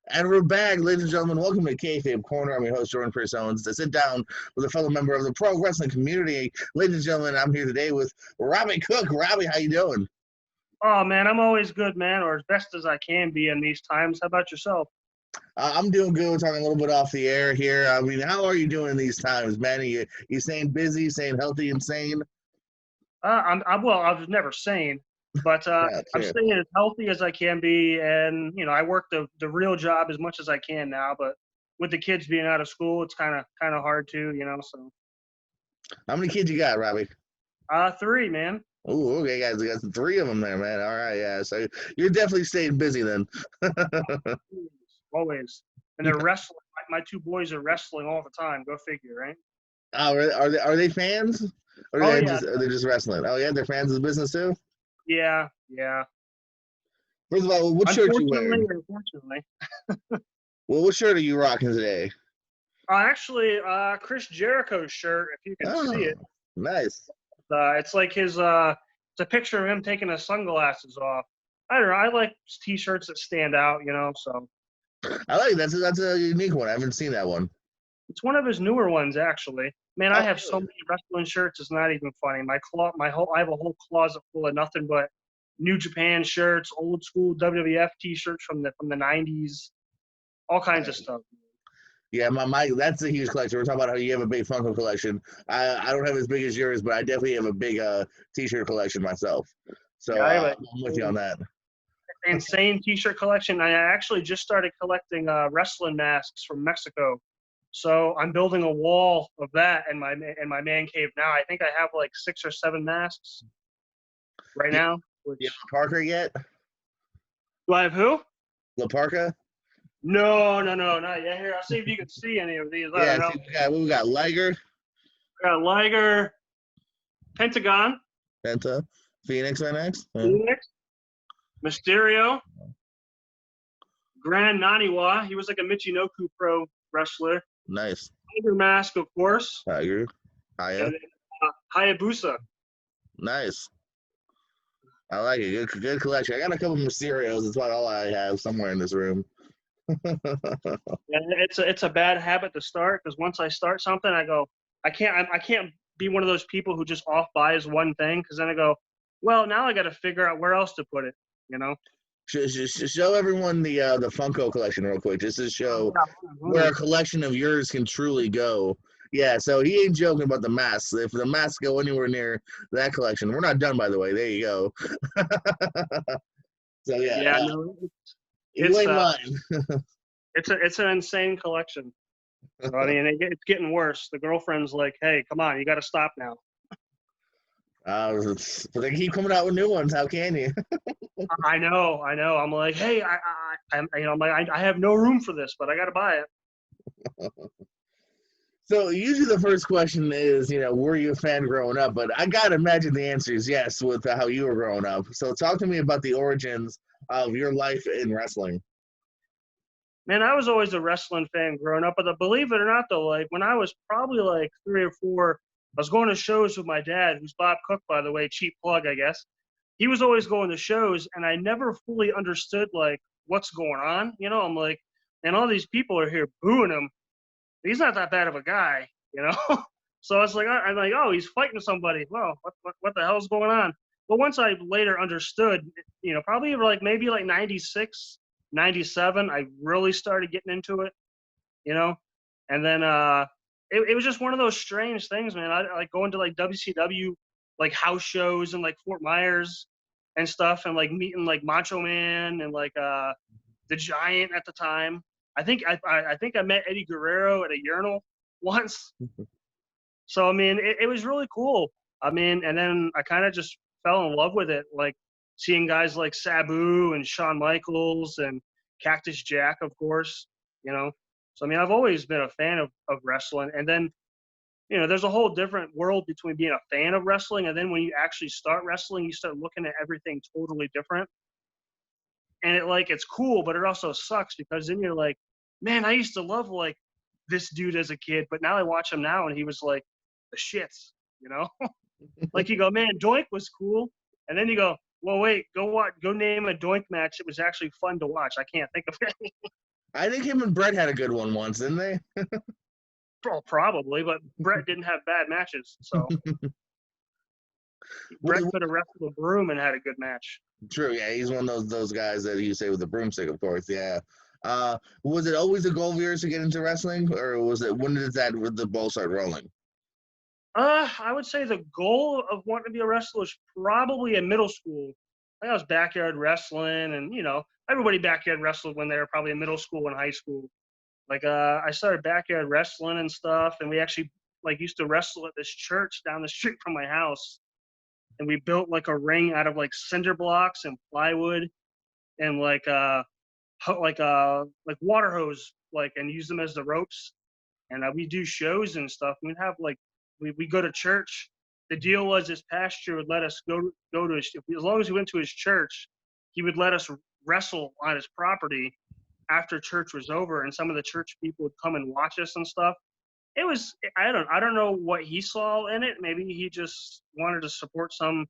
And we're back, ladies and gentlemen. Welcome to Kayfabe Corner. I'm your host, Jordan Pearson, to sit down with a fellow member of the pro wrestling community. Ladies and gentlemen, I'm here today with Robbie Cook. Robbie, how you doing? Oh man, I'm always good, man, or as best as I can be in these times. How about yourself? I'm doing good. We're talking a little bit off the air here. I mean, how are you doing in these times, man? Are you staying busy, staying healthy and sane? Well, I was never sane, but Yeah, I'm sure. staying as healthy as I can be, and I work the real job as much as I can now. But with the kids being out of school, it's kind of hard too, So How many kids you got, Robbie? three, man, Oh, okay, guys. You got three of them there, man. All right, yeah. So you're definitely staying busy then. always, and they're wrestling. My two boys are wrestling all the time. Go figure, right? Oh, are they fans? Or Oh yeah, are they just wrestling? Oh yeah, they're fans of the business too? yeah. First of all, what shirt you Unfortunately, wearing? or unfortunately. Well, what shirt are you rocking today? Actually, Chris Jericho's shirt, if you can see Oh, it. nice. It's like it's a picture of him taking his sunglasses off. I don't know. I like T-shirts that stand out, So I like it. That's a unique one. I haven't seen that one. it's one of his newer ones, actually. Man, I Oh, have so really? many wrestling shirts. It's not even funny. I have a whole closet full of nothing but New Japan shirts, old school WWF T-shirts from the '90s, all kinds of stuff. Yeah, my that's a huge collection. We're talking about how you have a big Funko collection. I don't have as big as yours, but I definitely have a big T-shirt collection myself. So Yeah, I have I'm with you on that. an insane T-shirt collection. I actually just started collecting wrestling masks from Mexico. So I'm building a wall of that in my man cave now. I think I have like 6 or 7 masks right You, now. you Which have a Parker yet? do I have who? La Parka? No, no, no, not yet. Here, I'll see if you can see any of these. I Yeah. don't know. See, we got Liger, I got Liger, Pentagon, Penta, Phoenix right next. Phoenix, Mysterio, Grand Naniwa. He was like a Michinoku Pro wrestler. Nice. Tiger Mask, of course, Tiger, Haya, and then Hayabusa. nice. I like it. Good collection. I got a couple of Mysterios. That's about all I have somewhere in this room. And it's a bad habit to start because once I start something, I go, I can't be one of those people who just off buys one thing because then I go, well, now I got to figure out where else to put it, Show everyone the Funko collection real quick, just to show where Yeah. a collection of yours can truly go. Yeah, so he ain't joking about the masks. If the masks go anywhere near that collection, we're not done, by the way. There you go. So yeah, Yeah, no, you it's ain't uh, lying. it's an insane collection. So I mean, it's getting worse. The girlfriend's like, hey, come on, you got to stop now. But they keep coming out with new ones. How can you? I know. I'm like, hey, I'm like, I have no room for this, but I got to buy it. So usually the first question is, were you a fan growing up? But I gotta imagine the answer is yes with how you were growing up. So talk to me about the origins of your life in wrestling. Man, I was always a wrestling fan growing up, but believe it or not, though, like when I was probably like 3 or 4, I was going to shows with my dad, who's Bob Cook, by the way, cheap plug, I guess. He was always going to shows, and I never fully understood like what's going on. I'm like, and all these people are here booing him. He's not that bad of a guy. So I was like, I'm like, oh, he's fighting somebody. Well, what the hell's going on? But once I later understood, probably like maybe like 96, 97, I really started getting into it, you know? And then it was just one of those strange things, man. I like going to like WCW, like house shows and like Fort Myers and stuff, and like meeting like Macho Man and like the Giant at the time. I think I met Eddie Guerrero at a urinal once. So I mean, it was really cool. I mean, and then I kind of just fell in love with it, like seeing guys like Sabu and Shawn Michaels and Cactus Jack, of course. You know, so I mean, I've always been a fan of wrestling, and then there's a whole different world between being a fan of wrestling and then when you actually start wrestling, you start looking at everything totally different. And it's cool, but it also sucks because then you're like, man, I used to love like this dude as a kid, but now I watch him now and he was like the shits, you know? Like you go, man, Doink was cool. And then you go, well, wait, go name a Doink match that was actually fun to watch. I can't think of any. I think him and Brett had a good one once, didn't they? Well, probably, but Brett didn't have bad matches, so Brett What, could have wrestled a broom and had a good match. true, yeah, he's one of those guys that you say with the broomstick, of course. Yeah. Was it always a goal of yours to get into wrestling, or was it when did that the ball start rolling? I would say the goal of wanting to be a wrestler was probably in middle school. I was backyard wrestling, and everybody backyard wrestled when they were probably in middle school and high school. Like, I started backyard wrestling and stuff, and we actually like used to wrestle at this church down the street from my house. And we built like a ring out of like cinder blocks and plywood and like water hose, like, and use them as the ropes. And we do shows and stuff. We'd have like we go to church. The deal was his pastor would let us go to his, as long as we went to his church, he would let us wrestle on his property after church was over, and some of the church people would come and watch us and stuff. It was I don't know what he saw in it. Maybe he just wanted to support some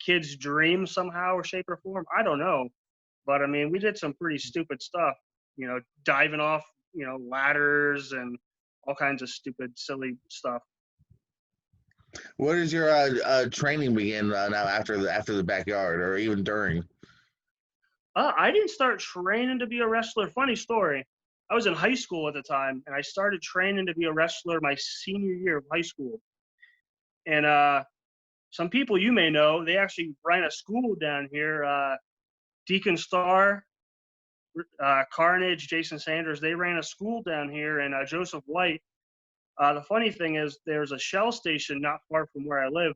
kid's dream somehow or shape or form. I don't know. But I mean, we did some pretty stupid stuff, diving off, ladders and all kinds of stupid, silly stuff. Where does your training begin now after the backyard or even during? I didn't start training to be a wrestler. Funny story. I was in high school at the time, and I started training to be a wrestler my senior year of high school. And some people you may know, they actually ran a school down here. Deacon Starr, Carnage, Jason Sanders, they ran a school down here, and Joseph White. The funny thing is, there's a Shell station not far from where I live,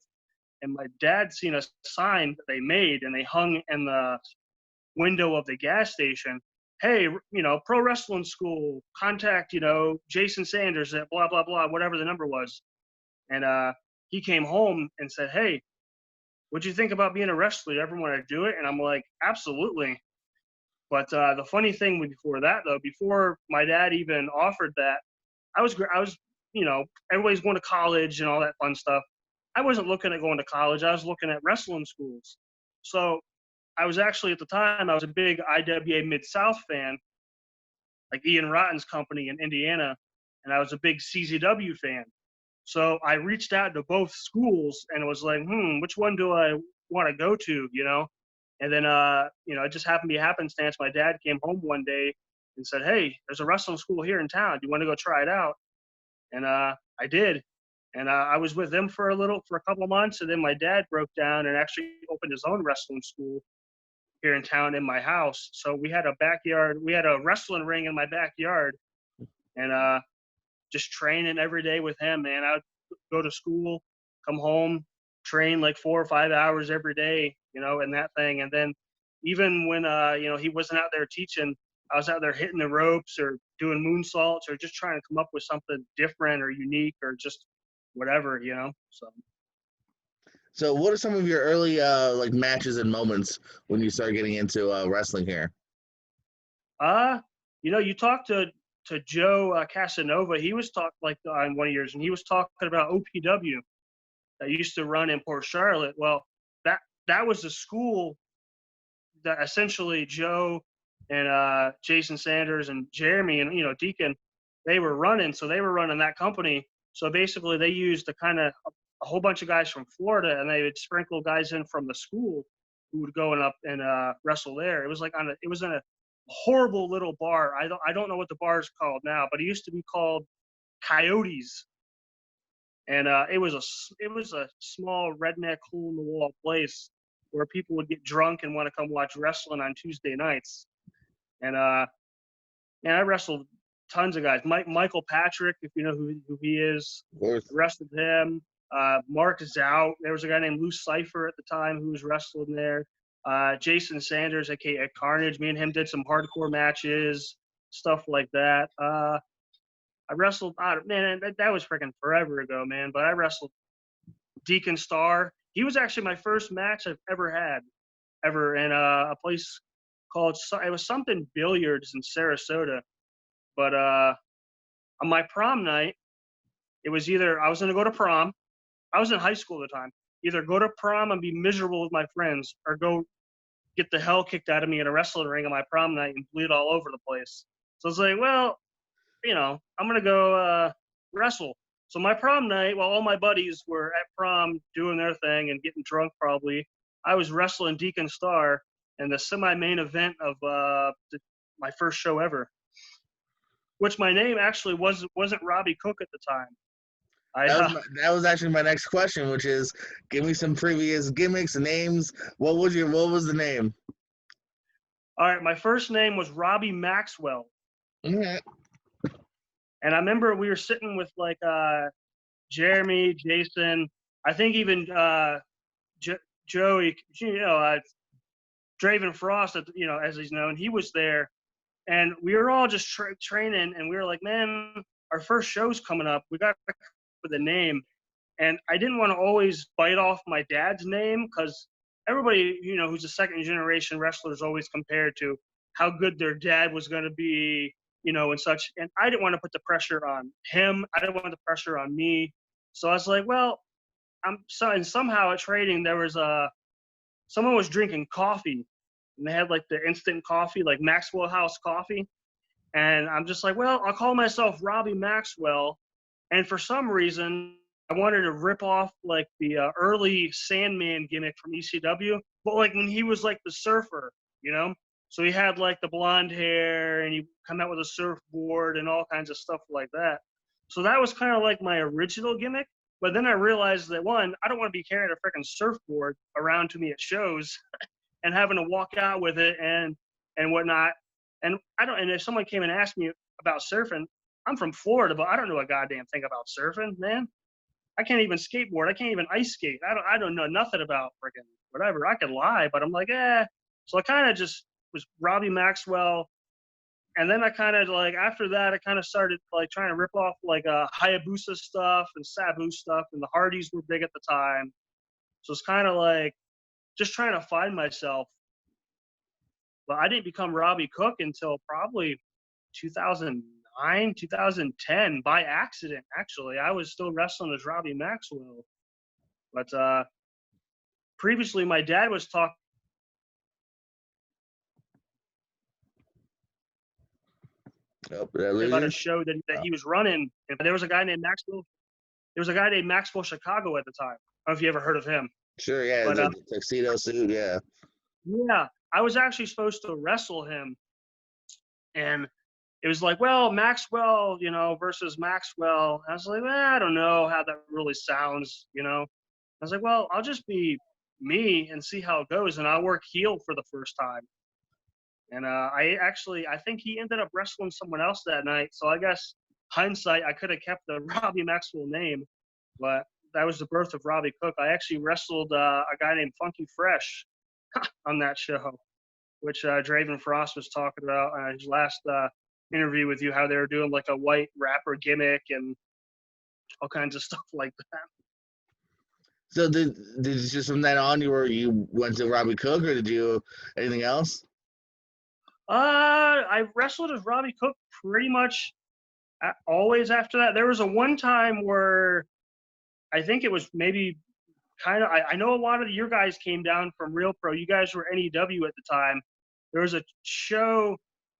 and my dad seen a sign that they made, and they hung in the window of the gas station. Hey, pro wrestling school, contact, Jason Sanders at blah, blah, blah, whatever the number was. And he came home and said, hey, what'd you think about being a wrestler? You ever want to do it? And I'm like, absolutely. But the funny thing before that, though, before my dad even offered that, I was, everybody's going to college and all that fun stuff. I wasn't looking at going to college. I was looking at wrestling schools. So I was actually, at the time, I was a big IWA Mid-South fan, like Ian Rotten's company in Indiana, and I was a big CZW fan. So I reached out to both schools and it was like, which one do I want to go to, And then, it just happened to be happenstance. My dad came home one day and said, hey, there's a wrestling school here in town. Do you want to go try it out? And I did. And I was with them for a couple of months. And then my dad broke down and actually opened his own wrestling school here in town in my house. So we had a wrestling ring in my backyard, and just training every day with him, man. I would go to school, come home, train like 4 or 5 hours every day, and that thing. And then even when, he wasn't out there teaching, I was out there hitting the ropes or doing moonsaults or just trying to come up with something different or unique or just whatever, So. So, what are some of your early like matches and moments when you start getting into wrestling here? You talked to Joe Casanova. He was talking like on one of yours, and he was talking about OPW that used to run in Port Charlotte. Well, that was the school that essentially Joe and Jason Sanders and Jeremy and Deacon, they were running. So they were running that company. So basically, they used a whole bunch of guys from Florida, and they would sprinkle guys in from the school who would go up and wrestle there. It was like it was in a horrible little bar. I don't know what the bar is called now, but it used to be called Coyotes, and it was a small redneck hole in the wall place where people would get drunk and want to come watch wrestling on Tuesday nights. And I wrestled tons of guys. Michael Patrick, if you know who he is, Of course. wrestled him. Mark Zout. There was a guy named Lou Cipher at the time who was wrestling there. Jason Sanders, aka Carnage. Me and him did some hardcore matches, stuff like that. I wrestled. Man, that was freaking forever ago, man. But I wrestled Deacon Starr. He was actually my first match I've ever had, ever in a place called, it was something Billiards in Sarasota. But on my prom night, it was either I was going to go to prom. I was in high school at the time. Either go to prom and be miserable with my friends, or go get the hell kicked out of me in a wrestling ring on my prom night and bleed all over the place. So it's like, well, I'm gonna go wrestle. So my prom night, while all my buddies were at prom doing their thing and getting drunk, probably, I was wrestling Deacon Star in the semi-main event of my first show ever. Which my name actually wasn't Robbie Cook at the time. That was actually my next question, which is, give me some previous gimmicks, names. What was the name? All right, my first name was Robbie Maxwell. Mm-hmm. And I remember we were sitting with like Jeremy, Jason, I think even Joey, Draven Frost, as he's known, he was there. And we were all just training, and we were like, man, our first show's coming up. We got to for the name. And I didn't want to always bite off my dad's name because everybody, who's a second generation wrestler is always compared to how good their dad was going to be, and such. And I didn't want to put the pressure on him. I didn't want the pressure on me. So I was like, well, and somehow at trading, there was someone was drinking coffee, and they had like the instant coffee, like Maxwell House coffee. And I'm just like, well, I'll call myself Robbie Maxwell. And for some reason, I wanted to rip off like the early Sandman gimmick from ECW, but like when he was like the surfer, So he had like the blonde hair, and he come out with a surfboard and all kinds of stuff like that. So that was kind of like my original gimmick. But then I realized that, one, I don't want to be carrying a freaking surfboard around to me at shows and having to walk out with it and whatnot. And and if someone came and asked me about surfing, I'm from Florida, but I don't know a goddamn thing about surfing, man. I can't even skateboard. I can't even ice skate. I don't know nothing about freaking whatever. I could lie, but I'm like, eh. So I kind of just was Robbie Maxwell. And then I kind of like, after that, I kind of started like trying to rip off like Hayabusa stuff and Sabu stuff. And the Hardys were big at the time. So it's kind of like just trying to find myself. But I didn't become Robbie Cook until probably 2009, 2010 by accident, actually. I was still wrestling as Robbie Maxwell. But previously, my dad was talking about a show that he was running. And there was a guy named Maxwell. There was a guy named Maxwell Chicago at the time. I don't know if you ever heard of him. Sure, yeah, but, the tuxedo suit, yeah. Yeah, I was actually supposed to wrestle him. And it was like, well, Maxwell, versus Maxwell. I was like, I don't know how that really sounds, I was like, well, I'll just be me and see how it goes, and I'll work heel for the first time. And I think he ended up wrestling someone else that night. So I guess hindsight, I could have kept the Robbie Maxwell name, but that was the birth of Robbie Cook. I actually wrestled a guy named Funky Fresh on that show, which Draven Frost was talking about his last interview with you, how they were doing like a white rapper gimmick and all kinds of stuff like that. So did just from then on you went to Robbie Cook, or did you anything else? I wrestled as Robbie Cook pretty much always after that. There was a one time where I think it was maybe kind of, I know a lot of your guys came down from Real Pro. You guys were NEW at the time. There was a show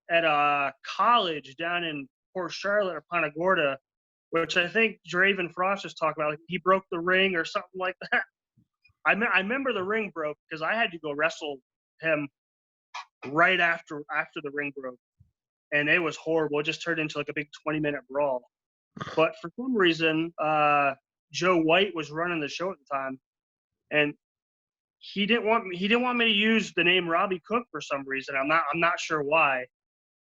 at a college down in Port Charlotte or Punta Gorda, which I think Draven Frost was talking about. Like he broke the ring or something like that. I remember the ring broke because I had to go wrestle him right after the ring broke. And it was horrible. It just turned into like a big 20-minute brawl. But for some reason, Joe White was running the show at the time, and he didn't want me to use the name Robbie Cook for some reason. I'm not sure why,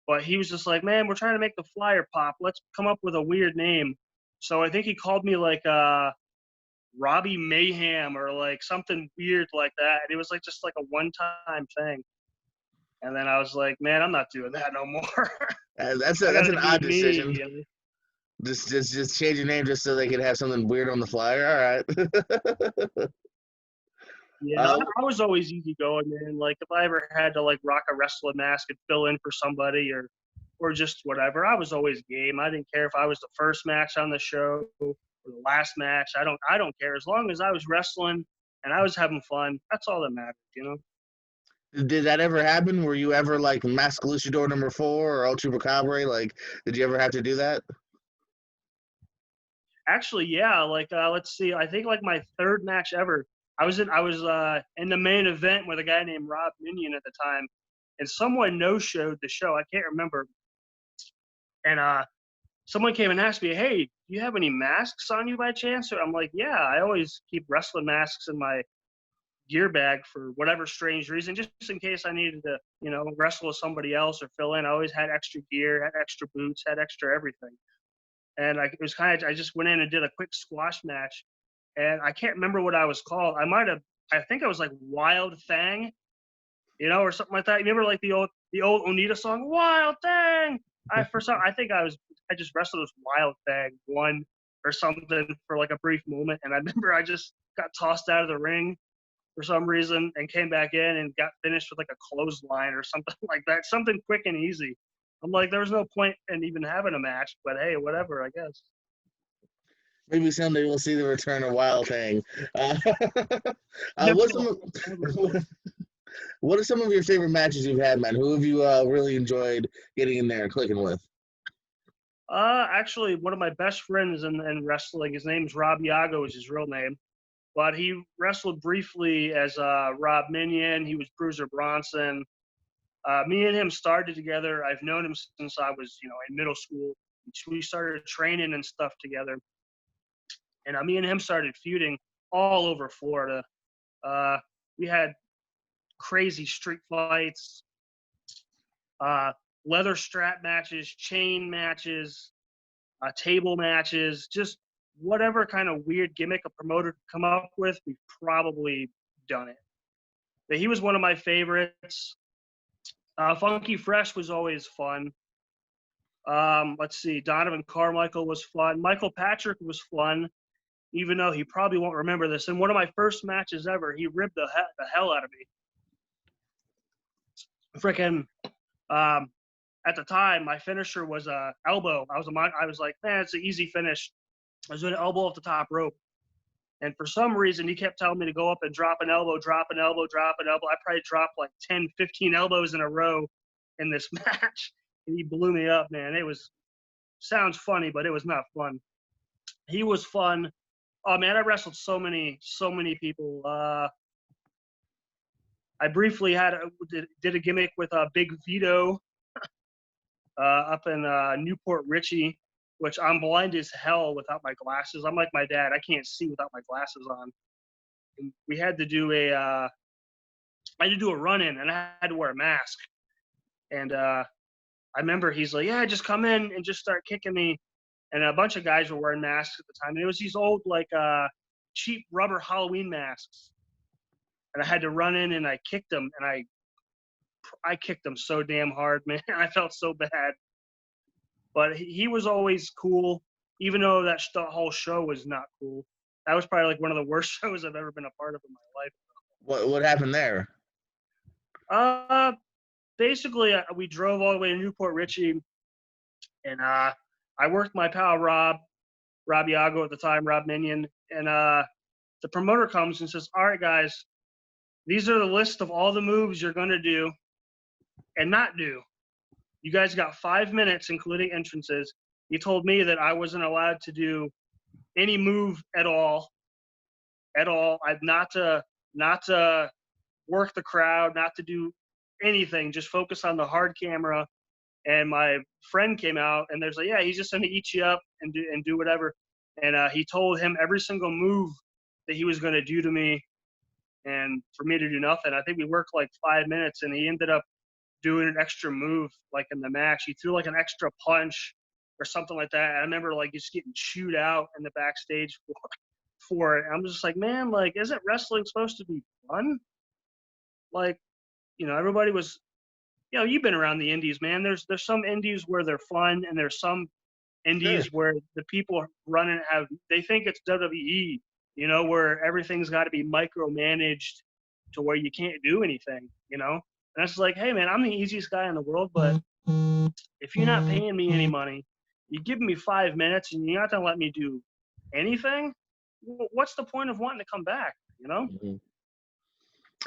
but he was just like, man, we're trying to make the flyer pop. Let's come up with a weird name. So I think he called me like Robbie Mayhem or like something weird like that. And it was like just like a one-time thing. And then I was like, man, I'm not doing that no more. That's an odd decision. You know? Just change your name just so they could have something weird on the flyer. All right. Yeah, I was always easygoing, man. Like if I ever had to like rock a wrestling mask and fill in for somebody or just whatever, I was always game. I didn't care if I was the first match on the show or the last match. I don't care. As long as I was wrestling and I was having fun, that's all that mattered, Did that ever happen? Were you ever like Mask Luchador number 4 or El Chupacabra? Like, did you ever have to do that? Actually, yeah. Like, let's see. I think like my third match ever. I was in the main event with a guy named Rob Minion at the time, and someone no-showed the show. I can't remember. And someone came and asked me, "Hey, do you have any masks on you by chance?" Or I'm like, "Yeah, I always keep wrestling masks in my gear bag for whatever strange reason, just in case I needed to, wrestle with somebody else or fill in. I always had extra gear, had extra boots, had extra everything." And it was I just went in and did a quick squash match, and I can't remember what I was called. I think I was like Wild Thang, or something like that. You remember like the old Onita song, Wild Thang? I just wrestled as Wild Thang, won or something for like a brief moment, and I remember I just got tossed out of the ring for some reason and came back in and got finished with like a clothesline or something like that, something quick and easy. I'm like, there was no point in even having a match, but hey, whatever, I guess. Maybe someday we'll see the return of Wild Thing. Uh, Never what's know. some Never know. what are some of your favorite matches you've had, man? Who have you really enjoyed getting in there and clicking with? Actually, one of my best friends in wrestling, his name's Rob Yago, is his real name. But he wrestled briefly as Rob Minion. He was Bruiser Bronson. Me and him started together. I've known him since I was, in middle school. We started training and stuff together. And me and him started feuding all over Florida. We had crazy street fights, leather strap matches, chain matches, table matches, just whatever kind of weird gimmick a promoter could come up with, we've probably done it. But he was one of my favorites. Funky Fresh was always fun. Let's see, Donovan Carmichael was fun. Michael Patrick was fun, even though he probably won't remember this. In one of my first matches ever, he ribbed the hell out of me. Freaking, at the time, my finisher was a elbow. I was like, man, it's an easy finish. I was doing an elbow off the top rope. And for some reason, he kept telling me to go up and drop an elbow, drop an elbow, drop an elbow. I probably dropped like 10, 15 elbows in a row in this match. And he blew me up, man. Sounds funny, but it was not fun. He was fun. Oh, man, I wrestled so many people. I briefly did a gimmick with Big Vito up in Newport Richie, which I'm blind as hell without my glasses. I'm like my dad. I can't see without my glasses on. And we had to do I had to do a run-in, and I had to wear a mask. And I remember he's like, yeah, just come in and just start kicking me. And a bunch of guys were wearing masks at the time. And it was these old, like, cheap rubber Halloween masks. And I had to run in and I kicked them. And I kicked them so damn hard, man. I felt so bad. But he was always cool, even though that whole show was not cool. That was probably like one of the worst shows I've ever been a part of in my life. What happened there? Basically, we drove all the way to Newport Richie, and I worked my pal Rob Iago at the time, Rob Minion, and the promoter comes and says, all right, guys, these are the list of all the moves you're going to do and not do. You guys got 5 minutes, including entrances. He told me that I wasn't allowed to do any move at all. I've not to work the crowd, not to do anything, just focus on the hard camera. And my friend came out, and there's like, yeah, he's just going to eat you up and do whatever. And he told him every single move that he was going to do to me, and for me to do nothing. I think we worked like 5 minutes, and he ended up doing an extra move like in the match. He threw like an extra punch or something like that. I remember like just getting chewed out in the backstage for it. I'm just like, man, like, isn't wrestling supposed to be fun? Like, everybody was, you've been around the indies, man. There's some indies where they're fun, and there's some indies where the people running they think it's WWE, where everything's got to be micromanaged to where you can't do anything, And it's like, hey, man, I'm the easiest guy in the world, but if you're not paying me any money, you're giving me 5 minutes, and you're not gonna let me do anything. What's the point of wanting to come back? Mm-hmm.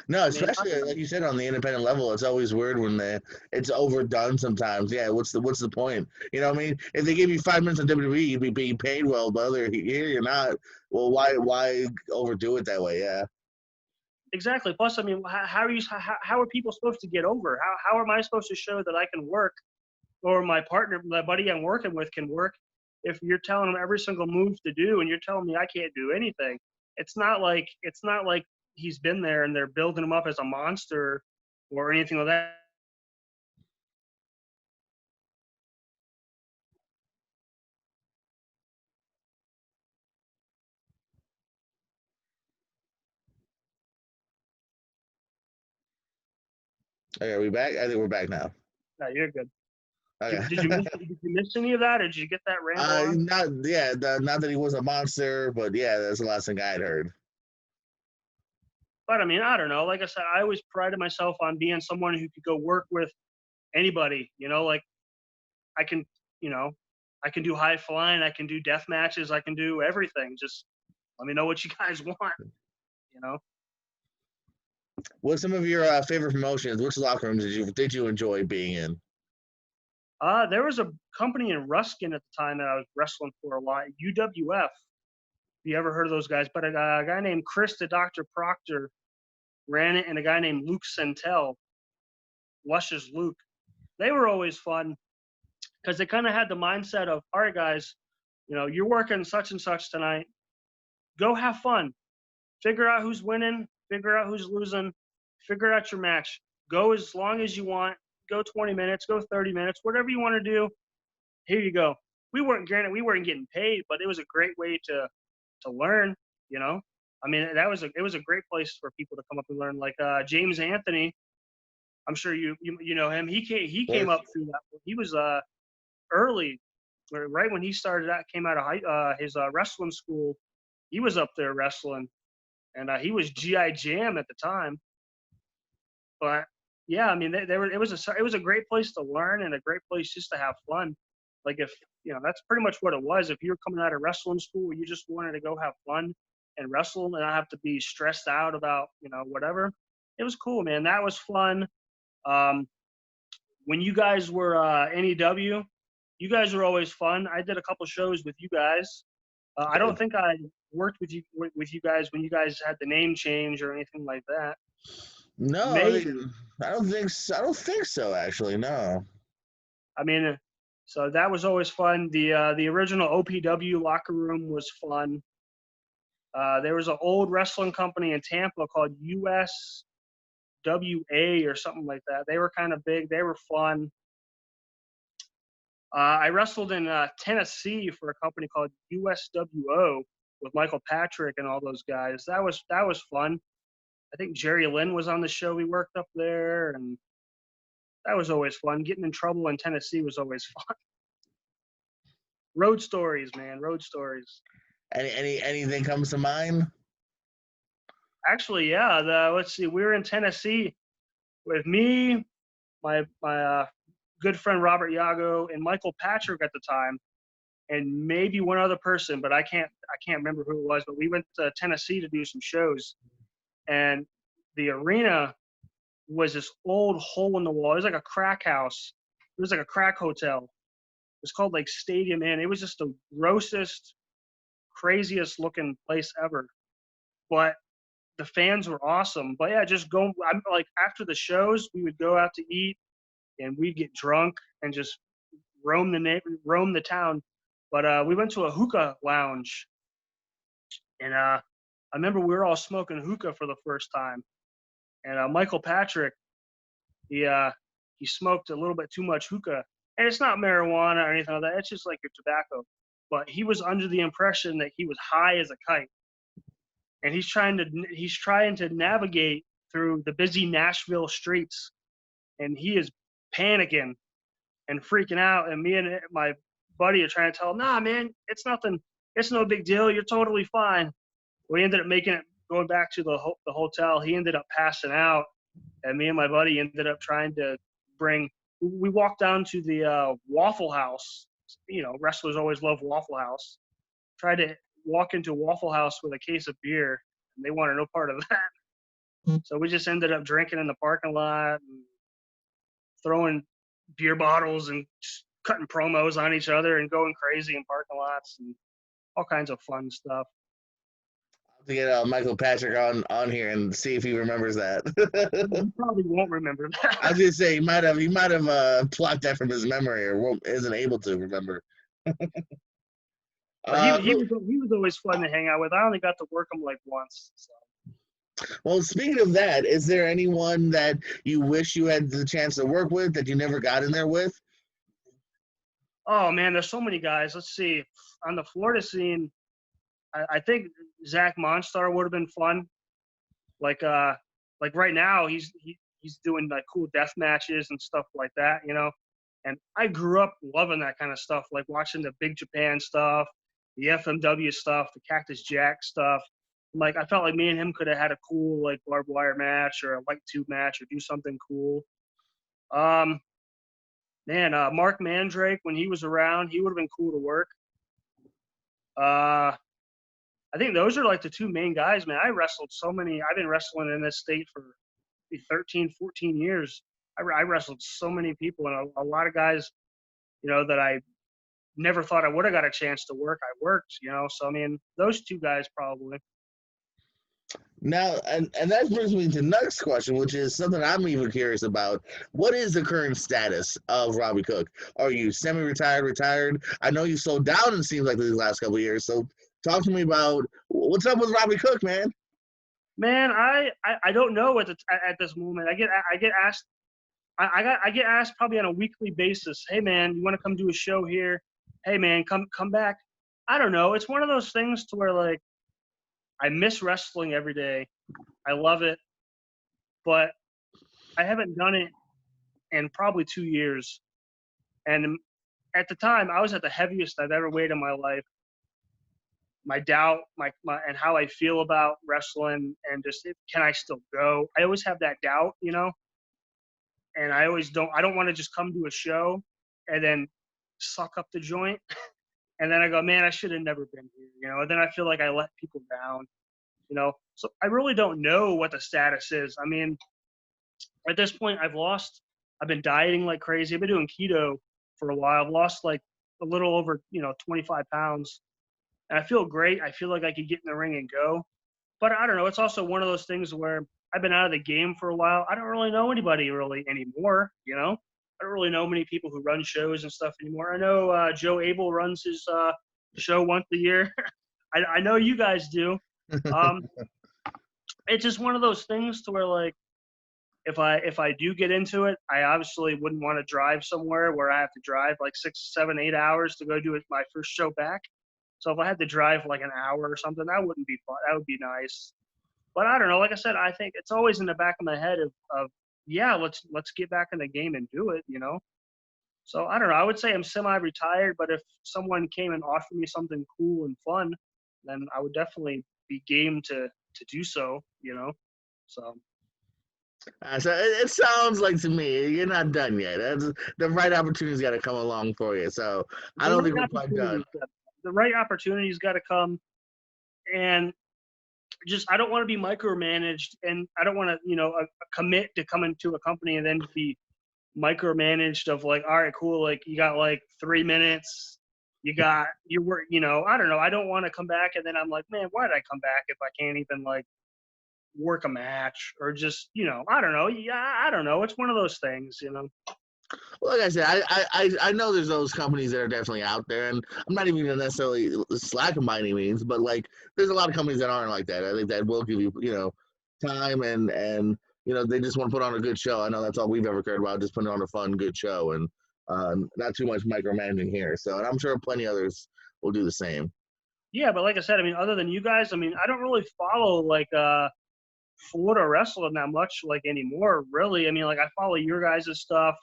No, I mean, especially like you said on the independent level, it's always weird when it's overdone sometimes. Yeah, what's the point? You know what I mean? If they give you 5 minutes on WWE, you'd be being paid well, but here you're not. Well, why overdo it that way? Yeah. exactly. Plus, I mean, how are people supposed to get over? How am I supposed to show that I can work, or my partner, my buddy I'm working with, can work, if you're telling them every single move to do and you're telling me I can't do anything? It's not like he's been there and they're building him up as a monster or anything like that. Okay, are we back? I think we're back now. No, you're good. Okay. Did you miss any of that, or did you get that ramble on? Not yeah, not that he was a monster, but yeah, that's the last thing I'd heard. But I mean, I don't know. Like I said, I always prided myself on being someone who could go work with anybody. Like I can, you know, I can do high flying, I can do death matches, I can do everything. Just let me know what you guys want. You know. What's some of your favorite promotions? Which locker rooms did you enjoy being in? There was a company in Ruskin at the time that I was wrestling for a lot. UWF. If you ever heard of those guys? But a guy named Chris the Doctor Proctor ran it, and a guy named Luke Centel, Luscious Luke. They were always fun because they kind of had the mindset of, all right, guys, you're working such and such tonight. Go have fun. Figure out who's winning. Figure out who's losing. Figure out your match. Go as long as you want. Go 20 minutes. Go 30 minutes. Whatever you want to do. Here you go. We weren't getting paid, but it was a great way to learn. You know, I mean, it was a great place for people to come up and learn. Like James Anthony, I'm sure you know him. He came up through that. He was early, right when he started out, came out of his wrestling school. He was up there wrestling, and he was GI Jam at the time. But yeah, I mean, they were. It was a great place to learn and a great place just to have fun. Like if that's pretty much what it was. If you were coming out of wrestling school, you just wanted to go have fun and wrestle and not have to be stressed out about whatever. It was cool, man. That was fun. Um, when you guys were NEW, you guys were always fun. I did a couple shows with you guys. I don't think I worked with you guys when you guys had the name change or anything like that. No, Maybe. I don't think so. I don't think so. Actually, no. I mean, so that was always fun. The original OPW locker room was fun. There was an old wrestling company in Tampa called USWA or something like that. They were kind of big. They were fun. I wrestled in Tennessee for a company called USWO with Michael Patrick and all those guys. That was fun. I think Jerry Lynn was on the show. We worked up there, and that was always fun. Getting in trouble in Tennessee was always fun. Road stories, man. Road stories. Anything comes to mind? Actually, yeah. Let's see. We were in Tennessee with me, my good friend Robert Yago, and Michael Patrick at the time, and maybe one other person, but I can't remember who it was. But we went to Tennessee to do some shows, and the arena was this old hole in the wall. It was like a crack house. It was like a crack hotel. It was called like Stadium Inn. It was just the grossest, craziest looking place ever. But the fans were awesome. But yeah, just go. I'm like after the shows, we would go out to eat and we'd get drunk and just roam the town. But we went to a hookah lounge, and I remember we were all smoking hookah for the first time. And Michael Patrick, he smoked a little bit too much hookah, and it's not marijuana or anything like that. It's just like your tobacco. But he was under the impression that he was high as a kite, and he's trying to navigate through the busy Nashville streets, and he is panicking and freaking out. And me and my buddy are trying to tell him, "Nah, man, it's nothing. It's no big deal. You're totally fine." We ended up going back to the hotel. He ended up passing out, and me and my buddy ended up trying to bring. We walked down to the Waffle House. Wrestlers always love Waffle House. Tried to walk into Waffle House with a case of beer, and they wanted no part of that. So we just ended up drinking in the parking lot and throwing beer bottles and just cutting promos on each other and going crazy in parking lots and all kinds of fun stuff. To get Michael Patrick on here and see if he remembers that. You probably won't remember that. I was gonna say he might have plucked that from his memory or isn't able to remember. But he was always fun to hang out with. I only got to work him like once. So. Well, speaking of that, is there anyone that you wish you had the chance to work with that you never got in there with? Oh man, there's so many guys. Let's see. On the Florida scene, I think Zach Monstar would have been fun. Like right now he's doing like cool death matches and stuff like that, you know. And I grew up loving that kind of stuff, like watching the Big Japan stuff, the FMW stuff, the Cactus Jack stuff. Like I felt like me and him could have had a cool like barbed wire match or a light tube match or do something cool. Mark Mandrake, when he was around, he would have been cool to work. I think those are like the two main guys, man. I wrestled so many. I've been wrestling in this state for 13, 14 years. I wrestled so many people and a lot of guys, you know, that I never thought I would have got a chance to work. I worked, you know. So, I mean, those two guys probably. Now, and that brings me to the next question, which is something I'm even curious about. What is the current status of Robbie Cook? Are you semi-retired, retired? I know you slowed down, it seems like, these last couple of years. So talk to me about what's up with Robbie Cook, man. Man, I don't know at this moment. I get asked I get asked probably on a weekly basis. Hey man, you want to come do a show here? Hey man, come back. I don't know. It's one of those things to where like I miss wrestling every day. I love it, but I haven't done it in probably 2 years. And at the time, I was at the heaviest I've ever weighed in my life. My doubt, my and how I feel about wrestling, and just can I still go? I always have that doubt, you know. And I don't want to just come to a show and then suck up the joint. And then I go, man, I should have never been here, you know. And then I feel like I let people down, you know. So I really don't know what the status is. I mean, at this point, I've been dieting like crazy. I've been doing keto for a while. I've lost like a little over, 25 pounds. And I feel great. I feel like I could get in the ring and go. But I don't know. It's also one of those things where I've been out of the game for a while. I don't really know anybody really anymore, you know. I don't really know many people who run shows and stuff anymore. I know Joe Abel runs his show once a year. I know you guys do. It's just one of those things to where like if I do get into it, I obviously wouldn't want to drive somewhere where I have to drive like 6, 7, 8 hours to go do it my first show back. So if I had to drive like an hour or something, that wouldn't be fun. That would be nice. But I don't know. Like I said, I think it's always in the back of my head of yeah, let's get back in the game and do it, you know. So I don't know. I would say I'm semi-retired, but if someone came and offered me something cool and fun, then I would definitely be game to do so, you know. So. So it sounds like to me you're not done yet. The right opportunity's got to come along for you. So I don't think we're quite done. The right opportunity's got to come, and just I don't want to be micromanaged, and I don't want to commit to coming to a company and then be micromanaged of like, all right, cool, like you got like 3 minutes, you work, I don't know. I don't want to come back and then I'm like, man, why did I come back if I can't even like work a match or just I don't know. Yeah, I don't know. It's one of those things, Well, like I said, I know there's those companies that are definitely out there, and I'm not even gonna necessarily slack them by any means, but like there's a lot of companies that aren't like that. I think that will give you time and they just want to put on a good show. I know that's all we've ever cared about, just putting on a fun, good show, and not too much micromanaging here. So, and I'm sure plenty others will do the same. Yeah, but like I said, I mean, other than you guys, I mean, I don't really follow like Florida wrestling that much like anymore, really. I mean, like I follow your guys' stuff.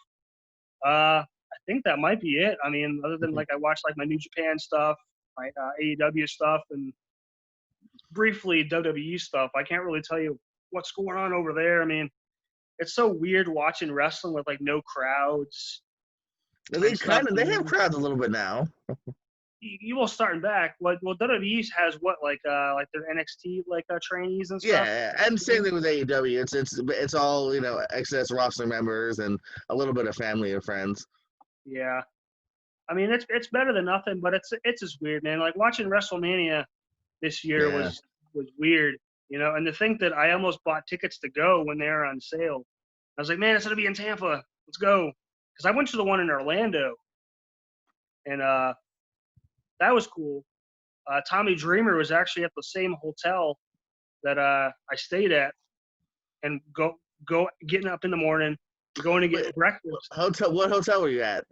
I think that might be it. I mean, other than like I watch like my New Japan stuff, my AEW stuff, and briefly WWE stuff. I can't really tell you what's going on over there. I mean, it's so weird watching wrestling with like no crowds. They have crowds a little bit now. you will starting back. Well, WWE has what like their NXT like trainees and stuff. Yeah, and same thing with AEW. It's all excess roster members and a little bit of family and friends. Yeah, I mean it's better than nothing, but it's just weird, man. Like watching WrestleMania this year Yeah. was weird, and to think that I almost bought tickets to go when they were on sale. I was like, man, it's gonna be in Tampa. Let's go, because I went to the one in Orlando, and that was cool. Tommy Dreamer was actually at the same hotel that I stayed at, and go getting up in the morning, going to get breakfast. What hotel were you at?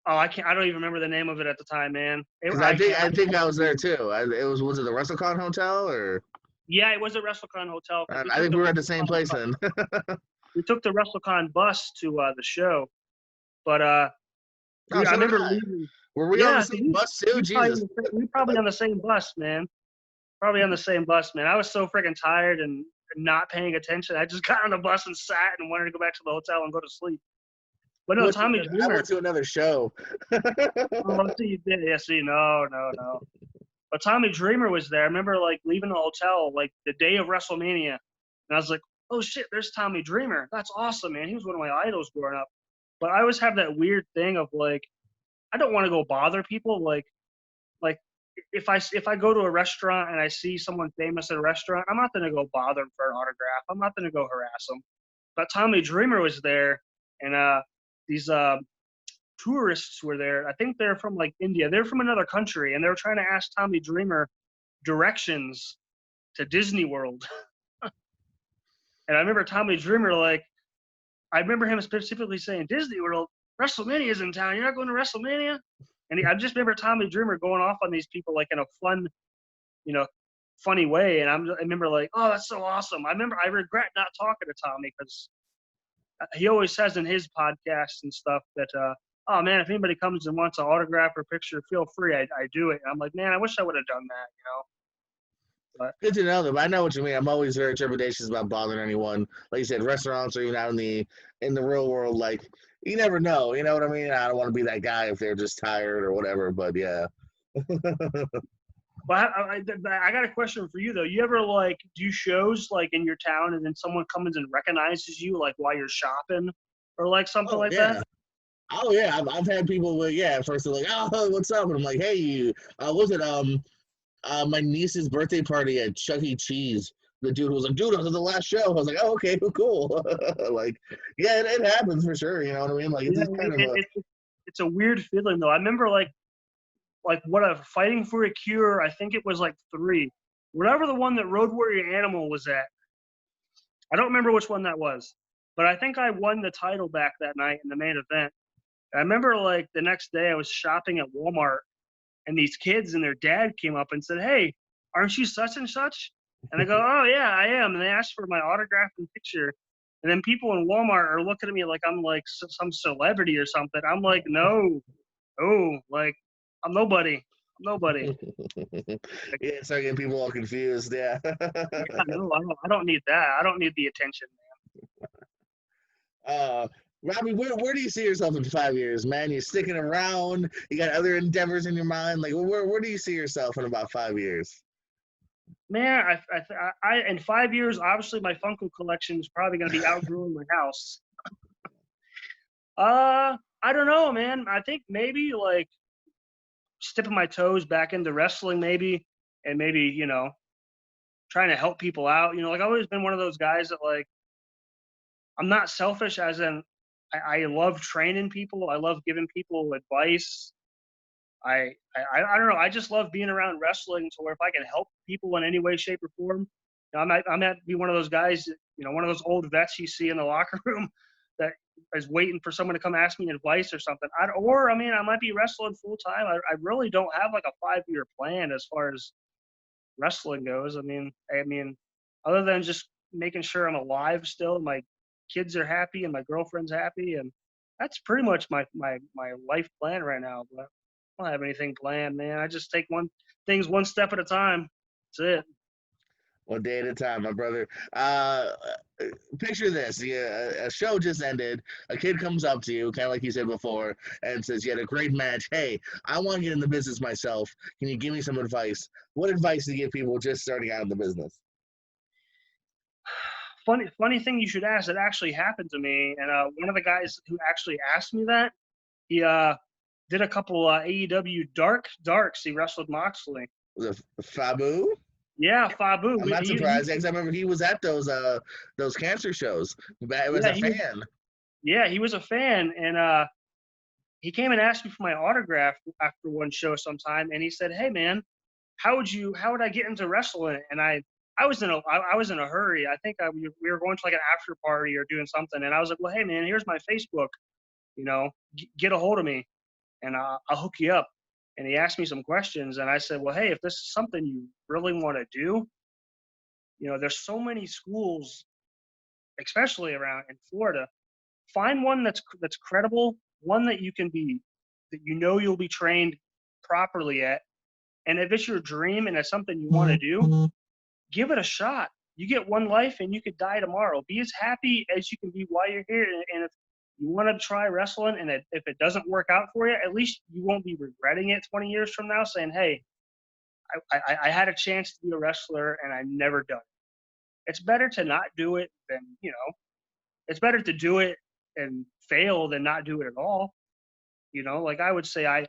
Oh, I don't even remember the name of it at the time, man. I think I was there too. Was it the WrestleCon hotel or? Yeah, it was a WrestleCon hotel. I think we were at the same place then. We took the WrestleCon bus to the show, but I remember leaving. Were we on the same bus too? Jesus. We probably on the same bus, man. Probably on the same bus, man. I was so freaking tired and not paying attention. I just got on the bus and sat and wanted to go back to the hotel and go to sleep. But no, Tommy Dreamer. I went to another show. Oh, so you did. Yeah, see, no. But Tommy Dreamer was there. I remember like leaving the hotel like the day of WrestleMania, and I was like, "Oh shit, there's Tommy Dreamer. That's awesome, man. He was one of my idols growing up." But I always have that weird thing of like, I don't want to go bother people. Like if I go to a restaurant and I see someone famous at a restaurant, I'm not gonna go bother them for an autograph. I'm not gonna go harass them. But Tommy Dreamer was there, and these tourists were there. I think they're from like India. They're from another country, and they were trying to ask Tommy Dreamer directions to Disney World. And I remember Tommy Dreamer, like, I remember him specifically saying, Disney World, WrestleMania's in town. You're not going to WrestleMania? And I just remember Tommy Dreamer going off on these people like in a fun, funny way. And I remember like, oh, that's so awesome. I regret not talking to Tommy because he always says in his podcasts and stuff that, oh man, if anybody comes and wants an autograph or picture, feel free. I do it. And I'm like, man, I wish I would have done that, But good to know them. I know what you mean. I'm always very trepidatious about bothering anyone. Like you said, restaurants or even out in the real world, like you never know. You know what I mean? I don't want to be that guy if they're just tired or whatever. But yeah. Well, I got a question for you though. You ever like do shows like in your town and then someone comes and recognizes you like while you're shopping or like something like that? Oh yeah, I've had people with first they're like, oh, what's up? And I'm like, hey, was it my niece's birthday party at Chuck E. Cheese? The dude was like, dude, I was at the last show. I was like, oh, okay, cool. Like, yeah, it happens for sure. You know what I mean? Like, it's a weird feeling though. I remember like what a Fighting for a Cure. I think it was like 3, whatever the one that Road Warrior Animal was at. I don't remember which one that was, but I think I won the title back that night in the main event. I remember like the next day I was shopping at Walmart and these kids and their dad came up and said, hey, aren't you such and such? And I go, oh yeah, I am. And they asked for my autograph and picture. And then people in Walmart are looking at me like I'm like some celebrity or something. I'm like, no, like I'm nobody. Yeah, start getting people all confused. Yeah. No, I don't need that. I don't need the attention, man. Robbie, where do you see yourself in 5 years, man? You're sticking around. You got other endeavors in your mind. Like, where do you see yourself in about 5 years? Man, I in 5 years, obviously my Funko collection is probably going to be outgrowing my house. I don't know, man. I think maybe like dipping my toes back into wrestling, maybe, and maybe trying to help people out. Like I've always been one of those guys that like I'm not selfish, as in I love training people. I love giving people advice. I don't know. I just love being around wrestling to where if I can help people in any way, shape, or form, I might be one of those guys, one of those old vets you see in the locker room that is waiting for someone to come ask me advice or something. I might be wrestling full time. I really don't have like a 5-year plan as far as wrestling goes. I mean, other than just making sure I'm alive still, my kids are happy and my girlfriend's happy, and that's pretty much my life plan right now. But I don't have anything planned, man. I just take things one step at a time. That's it. One day at a time, my brother. Picture this: a show just ended. A kid comes up to you, kind of like you said before, and says, "You had a great match. Hey, I want to get in the business myself. Can you give me some advice? What advice do you give people just starting out in the business?" Funny thing you should ask. It actually happened to me, and one of the guys who actually asked me that, he did a couple AEW darks. He wrestled Moxley. The Fabu? Yeah, Fabu. I'm not surprised because I remember he was at those cancer shows as Yeah, a fan. he was a fan, and he came and asked me for my autograph after one show sometime, and he said, "Hey, man, how would I get into wrestling?" And I was in a hurry. I think we were going to like an after party or doing something, and I was like, "Well, hey, man, here's my Facebook. Get a hold of me, and I'll hook you up." And he asked me some questions, and I said, "Well, hey, if this is something you really want to do, there's so many schools, especially around in Florida. Find one that's credible, one that you'll be trained properly at. And if it's your dream and it's something you want to do, give it a shot. You get one life and you could die tomorrow. Be as happy as you can be while you're here. And if you want to try wrestling and if it doesn't work out for you, at least you won't be regretting it 20 years from now saying, hey, I had a chance to be a wrestler and I never done it. It's better to not do it than, it's better to do it and fail than not do it at all. Like I would say I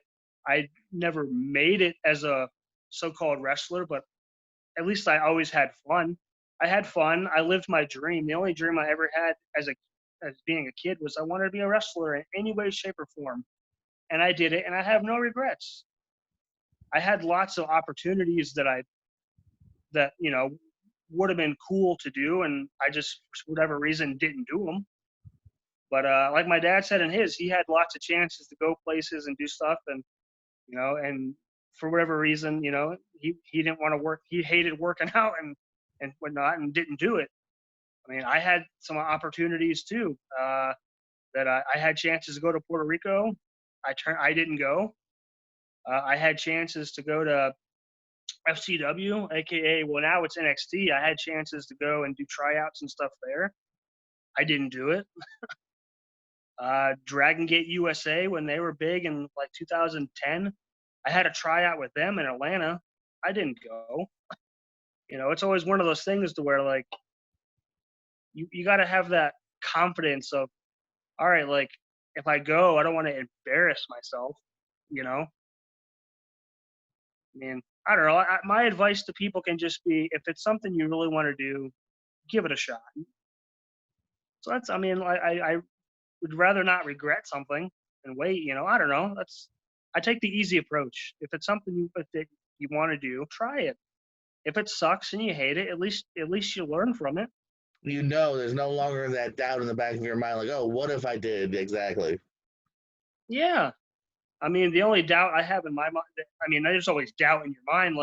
never made it as a so-called wrestler, but at least I always had fun. I had fun. I lived my dream. The only dream I ever had as being a kid was I wanted to be a wrestler in any way, shape, or form. And I did it, and I have no regrets. I had lots of opportunities that would have been cool to do, and I just, for whatever reason, didn't do them. But like my dad said in his, he had lots of chances to go places and do stuff, and for whatever reason, he didn't want to work. He hated working out and whatnot, and didn't do it. I mean, I had some opportunities too. That I had chances to go to Puerto Rico. I didn't go. I had chances to go to FCW, aka well now it's NXT. I had chances to go and do tryouts and stuff there. I didn't do it. Dragon Gate USA when they were big in like 2010. I had a tryout with them in Atlanta. I didn't go. It's always one of those things to where like you got to have that confidence of, all right, like if I go, I don't want to embarrass myself. I mean, I don't know. My advice to people can just be, if it's something you really want to do, give it a shot. So I mean, I would rather not regret something and wait. I don't know. I take the easy approach. If it's something that you want to do, try it. If it sucks and you hate it, at least you learn from it. There's no longer that doubt in the back of your mind, like, oh, what if I did exactly? Yeah, I mean, the only doubt I have in my mind, I mean, there's always doubt in your mind,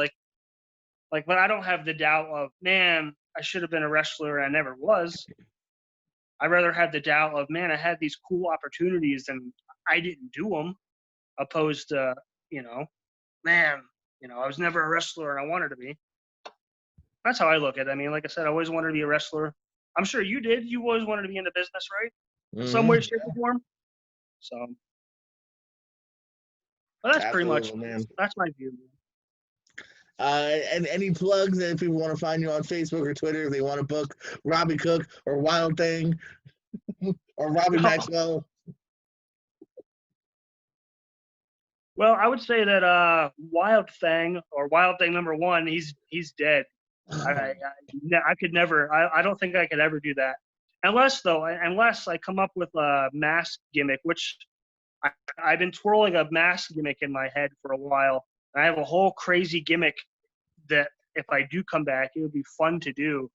but I don't have the doubt of, man, I should have been a wrestler and I never was. I rather have the doubt of, man, I had these cool opportunities and I didn't do them, opposed to, man, I was never a wrestler and I wanted to be. That's how I look at it. I mean, like I said, I always wanted to be a wrestler. I'm sure you did. You always wanted to be in the business, right? Mm-hmm. Some way, shape, or form. So, but that's Absolutely, pretty much, man. that's my view. And any plugs that people want to find you on Facebook or Twitter, if they want to book Robbie Cook or Wild Thing or Robbie Maxwell? Well, I would say that Wild Thing number one, he's dead. I could never. I don't think I could ever do that, unless I come up with a mask gimmick, which I've been twirling a mask gimmick in my head for a while. I have a whole crazy gimmick that if I do come back, it would be fun to do.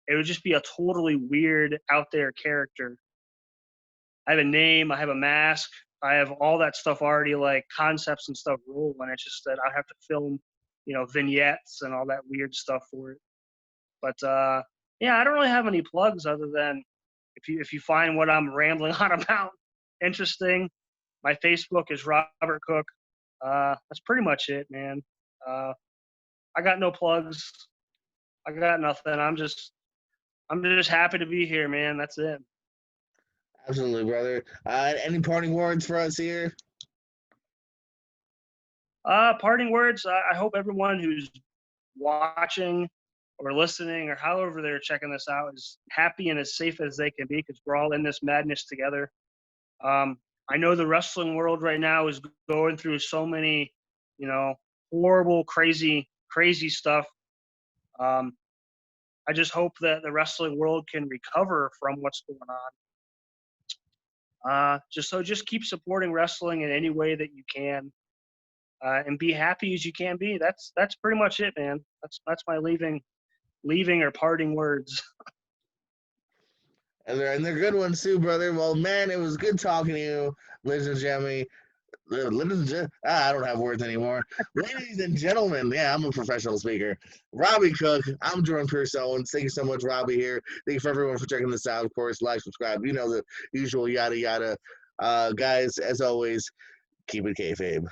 It would just be a totally weird out there character. I have a name, I have a mask, I have all that stuff already, like concepts and stuff rolling. It's just that I have to film, vignettes and all that weird stuff for it. But yeah, I don't really have any plugs other than if you find what I'm rambling on about interesting, my Facebook is Robert Cook. That's pretty much it, man. I got no plugs. I got nothing. I'm just happy to be here, man. That's it. Absolutely, brother. Any parting words for us here? Parting words. I hope everyone who's watching or listening or however they're checking this out is happy and as safe as they can be because we're all in this madness together. I know the wrestling world right now is going through so many, horrible, crazy stuff. I just hope that the wrestling world can recover from what's going on. Just keep supporting wrestling in any way that you can, and be happy as you can be. That's pretty much it, man. That's my leaving or parting words. And they're good ones too, brother. Well, man, it was good talking to you, ladies and gentlemen. I don't have words anymore. Ladies and gentlemen, yeah, I'm a professional speaker. Robbie Cook, I'm Jordan Pierce Owens. Thank you so much, Robbie, here. Thank you for everyone for checking this out. Of course, like, subscribe. You know the usual yada yada. Guys, as always, keep it kayfabe.